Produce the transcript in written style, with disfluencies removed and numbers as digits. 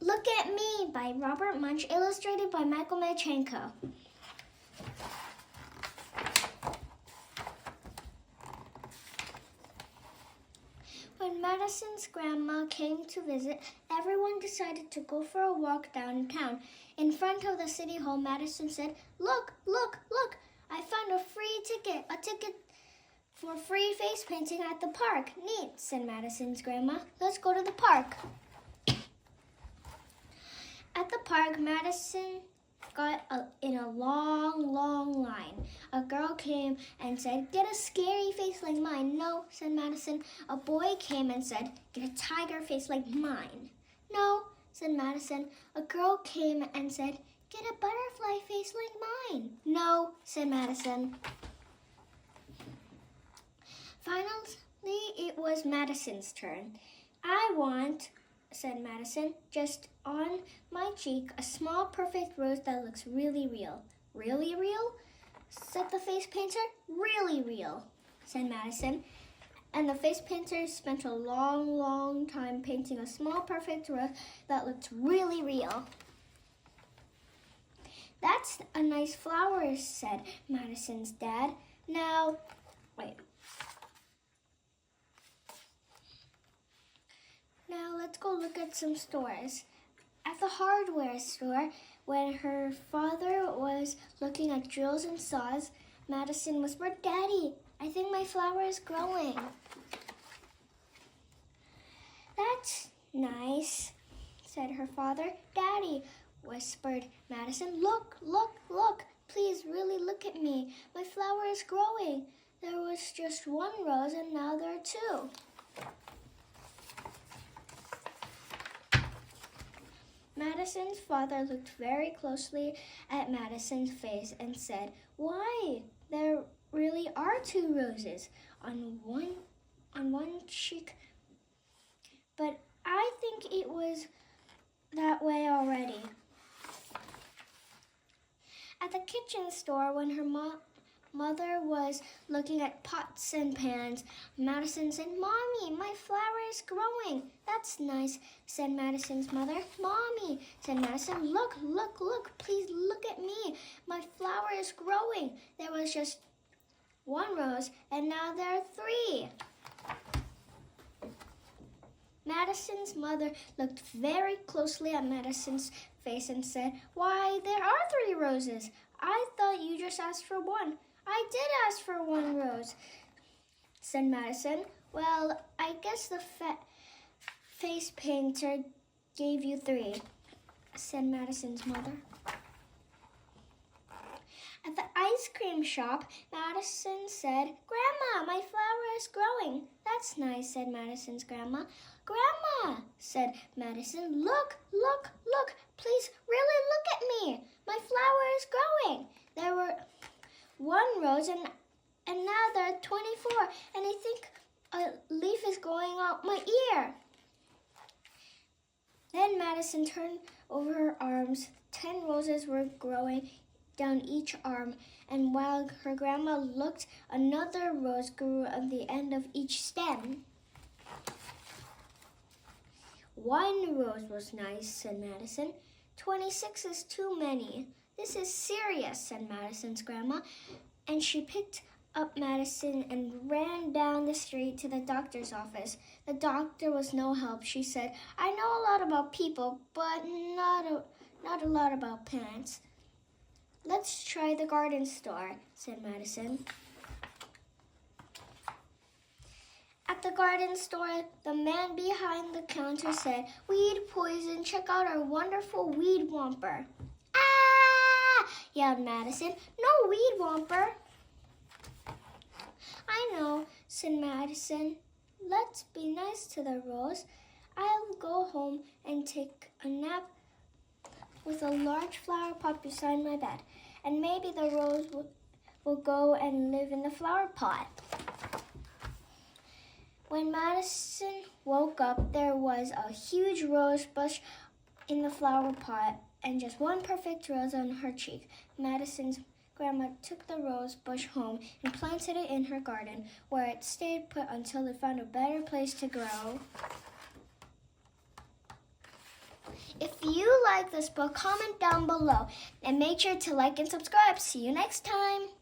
Look at Me by Robert Munsch, illustrated by Michael Machenko. When Madison's grandma came to visit, everyone decided to go for a walk downtown. In front of the city hall, Madison said, "Look, look, look! I found a ticket for free face painting at the park." "Neat," said Madison's grandma. "Let's go to the park." At the park, Madison got in a long, long line. A girl came and said, "Get a scary face like mine." "No," said Madison. A boy came and said, "Get a tiger face like mine." "No," said Madison. A girl came and said, "Get a butterfly face like mine." "No," said Madison. Finally, it was Madison's turn. "I want," said Madison, "just on my cheek, a small perfect rose that looks really real." "Really real?" said the face painter. "Really real," said Madison. And the face painter spent a long, long time painting a small perfect rose that looked really real. "That's a nice flower," said Madison's dad. Now let's go look at some stores. At the hardware store, when her father was looking at drills and saws, Madison whispered, "Daddy, I think my flower is growing." "That's nice," said her father. "Daddy," whispered Madison, "look, look, look. Please really look at me. My flower is growing. There was just one rose and now there are two." Madison's father looked very closely at Madison's face and said, "Why, there really are two roses on one cheek. But I think it was that way already." At the kitchen store, when her mother was looking at pots and pans, Madison said, "Mommy, my flower is growing." "That's nice," said Madison's mother. "Mommy," said Madison, "look, look, look. Please look at me. My flower is growing. There was just one rose and now there are three." Madison's mother looked very closely at Madison's face and said, "Why, there are three roses. I thought you just asked for one." "I did ask for one rose," said Madison. "Well, I guess the face painter gave you three," said Madison's mother. At the ice cream shop, Madison said, "Grandma, my flower is growing." "That's nice," said Madison's grandma. "Grandma," said Madison, "look, look, look. Please really look at me. My flower is growing. There were one rose and now there are 24, and I think a leaf is going out my ear." Then Madison turned over her arms. 10 roses were growing down each arm, and while her grandma looked, another rose grew at the end of each stem. "One rose was nice," said Madison. 26 is too many. "This is serious," said Madison's grandma, and she picked up Madison and ran down the street to the doctor's office. The doctor was no help. She said, "I know a lot about people, but not a lot about plants." "Let's try the garden store," said Madison. At the garden store, the man behind the counter said, "Weed poison, check out our wonderful weed whomper." "Ah!" yelled Madison. "No weed whomper." "I know," said Madison. "Let's be nice to the rose. I'll go home and take a nap with a large flower pot beside my bed, and maybe the rose will go and live in the flower pot." When Madison woke up, there was a huge rose bush in the flower pot and just one perfect rose on her cheek. Madison's grandma took the rose bush home and planted it in her garden, where it stayed put until it found a better place to grow. If you like this book, comment down below and make sure to like and subscribe. See you next time.